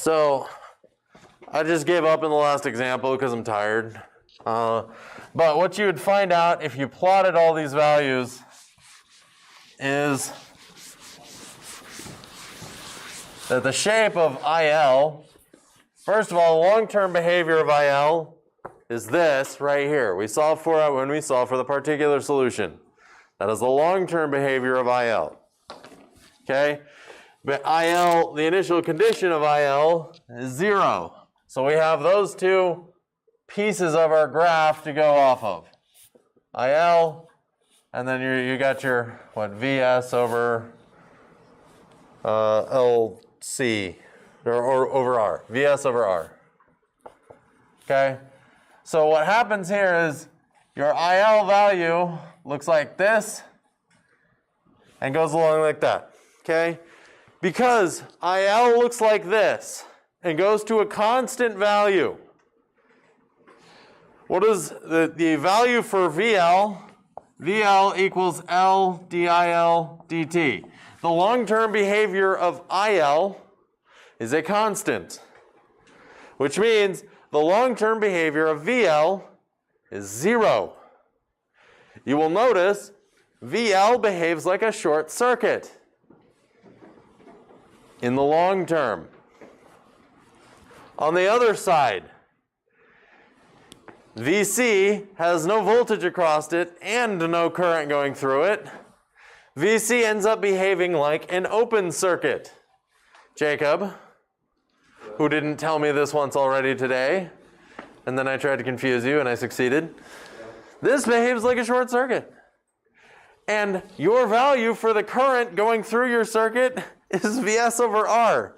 So I just gave up in the last example because I'm tired. But what you would find out if you plotted all these values is that the shape of IL, first of all, the long-term behavior of IL is this right here. We solved for it when we solved for the particular solution. That is the long-term behavior of IL. Okay? But IL, the initial condition of IL is 0. So we have those two pieces of our graph to go off of. IL, and then you got your, what, VS over LC, or over R. VS over R. Okay? So what happens here is your IL value looks like this and goes along like that. Okay? Because IL looks like this and goes to a constant value, what is the value for VL? VL equals L DIL dt. The long-term behavior of IL is a constant, which means the long-term behavior of VL is 0. You will notice VL behaves like a short circuit in the long term. On the other side, VC has no voltage across it and no current going through it. VC ends up behaving like an open circuit. Jacob, who didn't tell me this once already today, and then I tried to confuse you and I succeeded. This behaves like a short circuit. And your value for the current going through your circuit is Vs over R,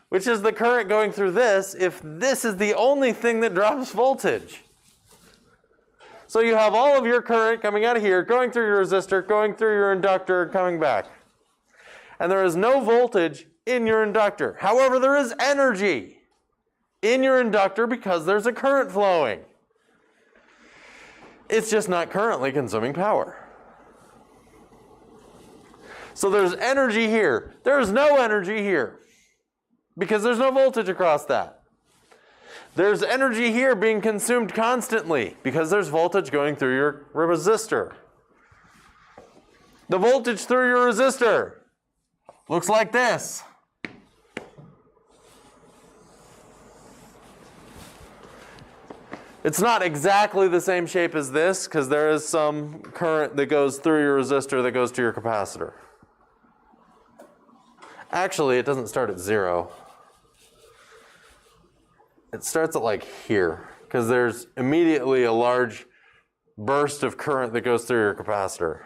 which is the current going through this if this is the only thing that drops voltage. So you have all of your current coming out of here, going through your resistor, going through your inductor, coming back. And there is no voltage in your inductor. However, there is energy in your inductor because there's a current flowing. It's just not currently consuming power. So there's energy here. There's no energy here because there's no voltage across that. There's energy here being consumed constantly because there's voltage going through your resistor. The voltage through your resistor looks like this. It's not exactly the same shape as this because there is some current that goes through your resistor that goes to your capacitor. Actually, it doesn't start at 0. It starts at like here because there's immediately a large burst of current that goes through your capacitor.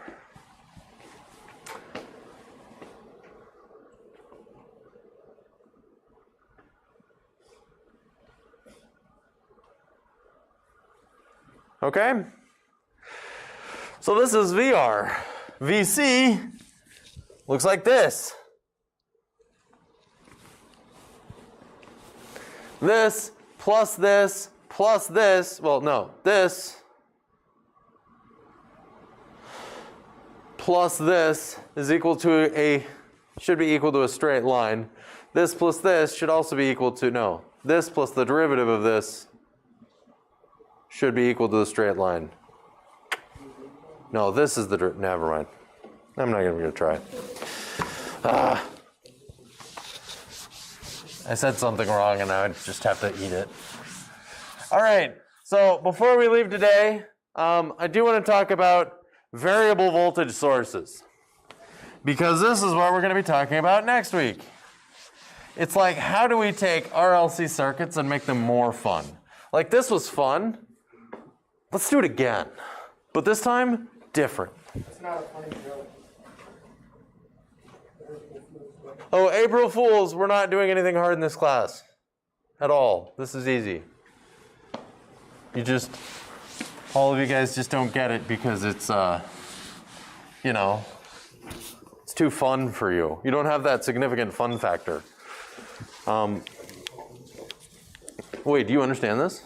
Okay? So this is VR. VC looks like this. This plus this plus this, well, no, this plus this is equal to should be equal to a straight line. This plus this should also be equal to, no, this plus the derivative of this should be equal to the straight line. No, this is the, never mind. I'm not even going to try. I said something wrong and I would just have to eat it. All right, so before we leave today, I do want to talk about variable voltage sources because this is what we're going to be talking about next week. It's like, how do we take RLC circuits and make them more fun? Like, this was fun. Let's do it again, but this time, different. It's not a funny joke. Oh, April Fools, we're not doing anything hard in this class at all. This is easy. All of you guys just don't get it because it's, you know, it's too fun for you. You don't have that significant fun factor. Wait, do you understand this?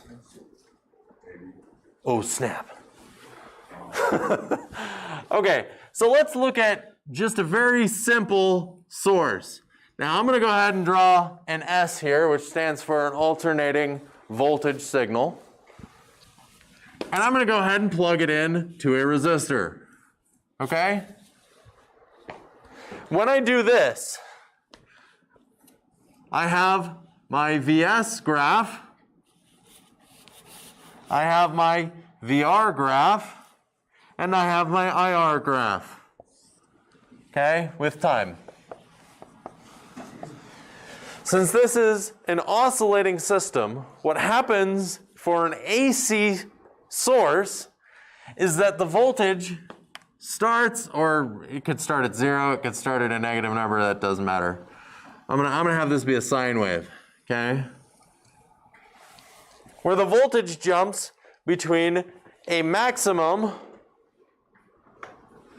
Oh, snap. Okay, so let's look at just a very simple source. Now I'm going to go ahead and draw an S here, which stands for an alternating voltage signal. And I'm going to go ahead and plug it in to a resistor. Okay? When I do this, I have my VS graph, I have my VR graph, and I have my IR graph. Okay? With time. Since this is an oscillating system, what happens for an AC source is that the voltage starts, or it could start at 0, it could start at a negative number, that doesn't matter. I'm gonna have this be a sine wave, okay? Where the voltage jumps between a maximum of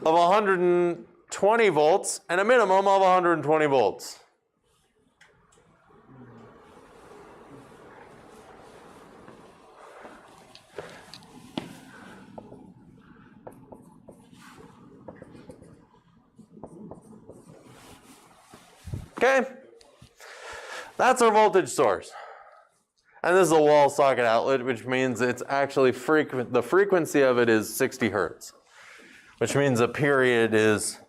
120 volts and a minimum of 120 volts. Okay, that's our voltage source. And this is a wall socket outlet, which means it's actually the frequency of it is 60 hertz, which means a period is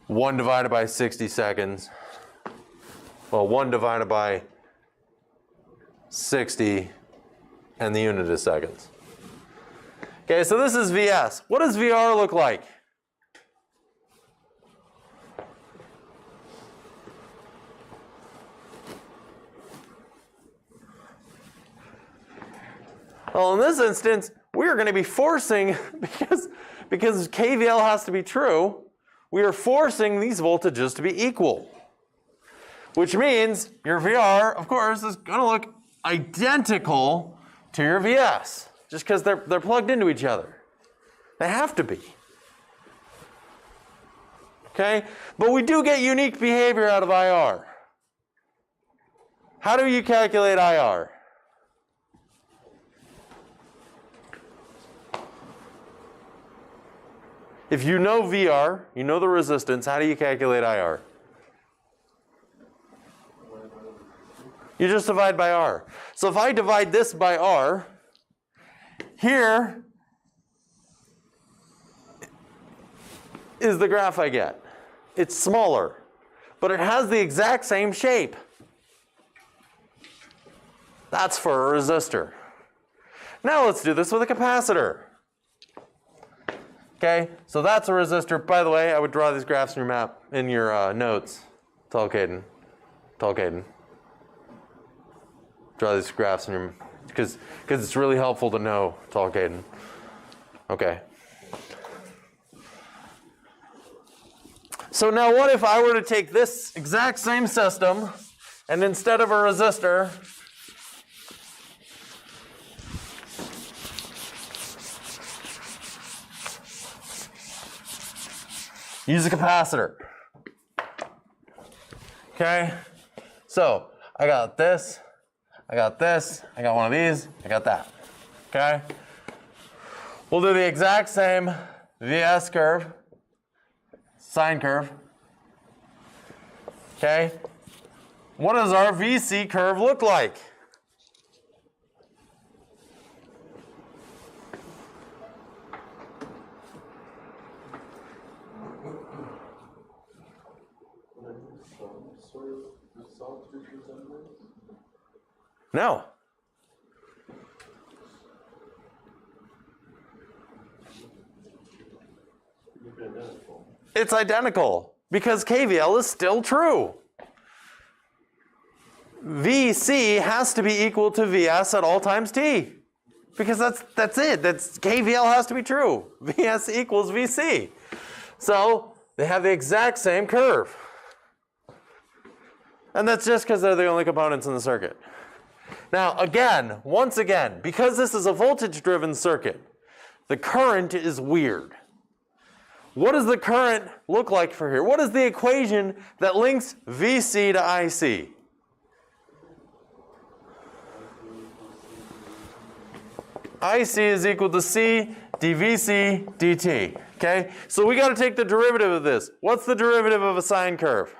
1 divided by 60 seconds. Well, 1 divided by 60, and the unit is seconds. Okay, so this is VS. What does VR look like? Well, in this instance, we're going to be forcing, because KVL has to be true, we are forcing these voltages to be equal. Which means your VR, of course, is going to look identical to your VS, just because they're plugged into each other. They have to be. Okay? But we do get unique behavior out of IR. How do you calculate IR? If you know VR, you know the resistance, how do you calculate IR? You just divide by R. So if I divide this by R, here is the graph I get. It's smaller, but it has the exact same shape. That's for a resistor. Now let's do this with a capacitor. Okay, so that's a resistor. By the way, I would draw these graphs in your map, in your notes. Tell Caden. Draw these graphs in your, because it's really helpful to know. Tell Caden. Okay. So now what if I were to take this exact same system, and instead of a resistor, use a capacitor. Okay? So, I got this, I got this, I got one of these, I got that. Okay? We'll do the exact same VS curve, sine curve. Okay? What does our VC curve look like? No. It's identical because KVL is still true. VC has to be equal to VS at all times t. Because that's it. That's KVL has to be true. VS equals VC. So they have the exact same curve. And that's just because they're the only components in the circuit. Now, again, once again, because this is a voltage-driven circuit, the current is weird. What does the current look like for here? What is the equation that links VC to IC? IC is equal to C dVC dt. Okay? So we got to take the derivative of this. What's the derivative of a sine curve?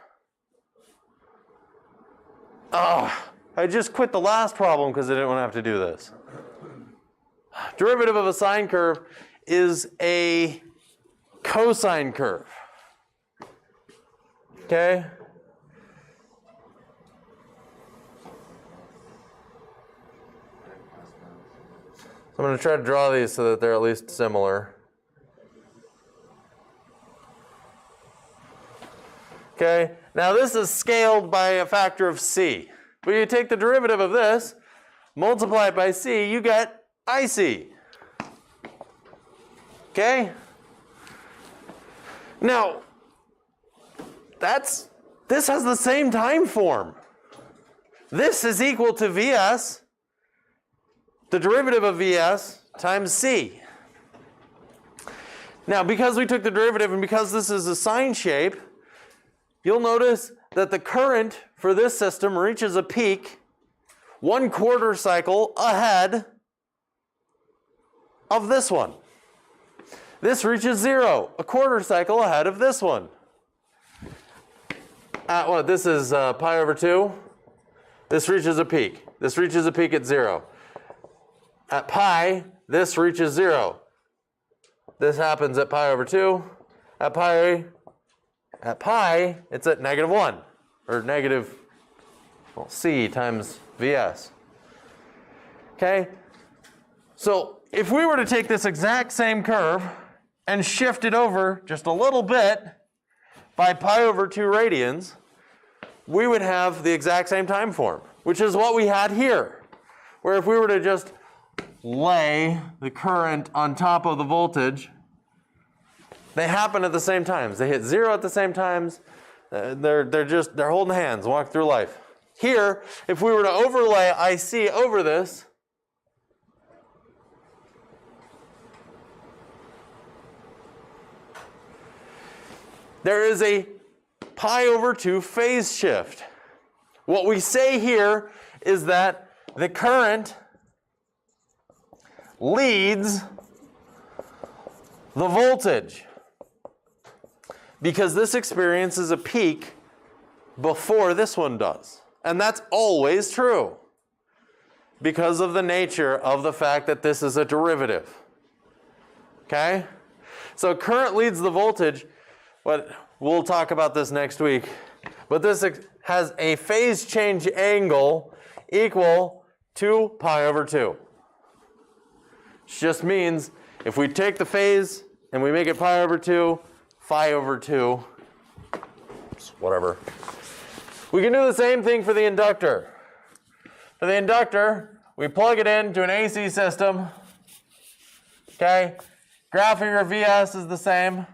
I just quit the last problem because I didn't want to have to do this. Derivative of a sine curve is a cosine curve. Okay? So I'm going to try to draw these so that they're at least similar. Okay? Now this is scaled by a factor of c. But you take the derivative of this, multiply it by c, you get IC. Okay? Now, this has the same time form. This is equal to Vs, the derivative of Vs, times c. Now, because we took the derivative and because this is a sine shape, you'll notice that the current for this system reaches a peak 1/4 cycle ahead of this one. This reaches 0, a 1/4 cycle ahead of this one. At what? This is pi over 2. This reaches a peak. This reaches a peak at 0. At pi, this reaches 0. This happens at pi over 2. At pi, it's at -1, or negative, well, c times Vs. Okay? So if we were to take this exact same curve and shift it over just a little bit by pi over 2 radians, we would have the exact same time form, which is what we had here. Where if we were to just lay the current on top of the voltage, they happen at the same times. They hit 0 at the same times. They're holding hands, walk through life. Here, if we were to overlay IC over this, there is a pi over 2 phase shift. What we say here is that the current leads the voltage because this experiences a peak before this one does. And that's always true because of the nature of the fact that this is a derivative. Okay? So current leads the voltage. But we'll talk about this next week. But this has a phase change angle equal to pi over 2. Which just means if we take the phase and we make it pi over 2, phi over 2, whatever. We can do the same thing for the inductor. For the inductor, we plug it into an AC system. Okay? Graph of your Vs is the same.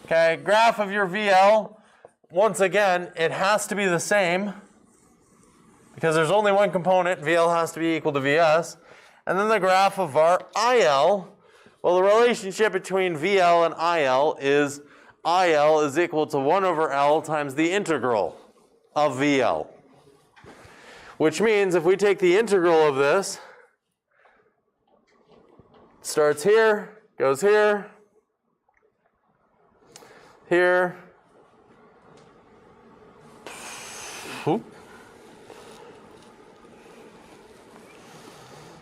Okay, graph of your VL, once again, it has to be the same because there's only one component, VL has to be equal to Vs. And then the graph of our IL, well, the relationship between VL and IL is equal to 1 over L times the integral of VL. Which means if we take the integral of this, it starts here, goes here, here,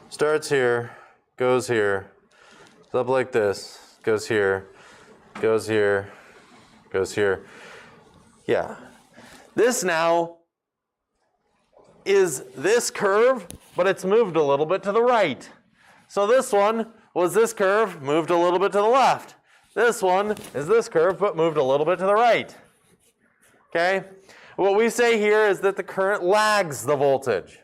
starts here, goes here, it's up like this, goes here, goes here, goes here. Yeah. This now is this curve, but it's moved a little bit to the right. So this one was this curve, moved a little bit to the left. This one is this curve, but moved a little bit to the right. Okay? What we say here is that the current lags the voltage.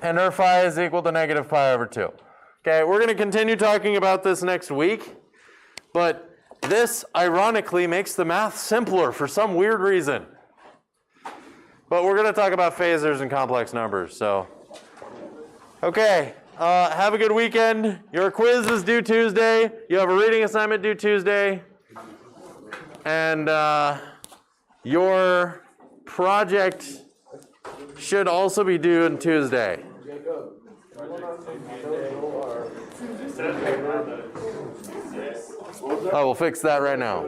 And our phi is equal to negative pi over 2. Okay, we're going to continue talking about this next week, but this ironically makes the math simpler for some weird reason. But we're going to talk about phasors and complex numbers, so. Okay, have a good weekend. Your quiz is due Tuesday. You have a reading assignment due Tuesday. And your project should also be due on Tuesday. Jacob, I will fix that right now.